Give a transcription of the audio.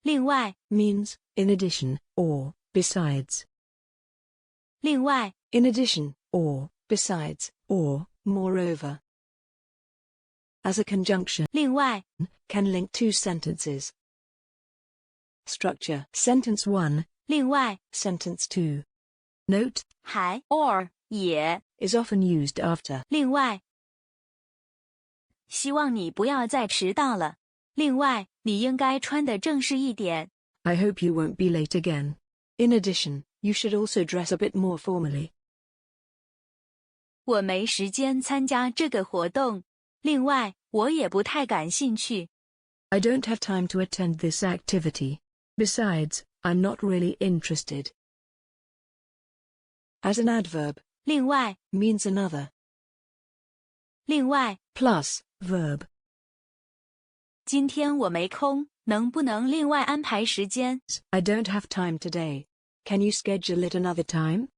另外 means in addition or besides. 另外 In addition, or besides, or moreover. As a conjunction, 另外 can link two sentences. Structure: Sentence 1, 另外 Sentence 2. Note: 还 or 也 is often used after. 另外希望你不要再迟到了。另外，你应该穿得正式一点。 I hope you won't be late again. In addition, you should also dress a bit more formally. 我没时间参加这个活动。另外，我也不太感兴趣。 I don't have time to attend this activity. Besides, I'm not really interested. As an adverb, 另外 means another. 另外 Plus, verb. 今天我没空，能不能另外安排时间？ I don't have time today. Can you schedule it another time?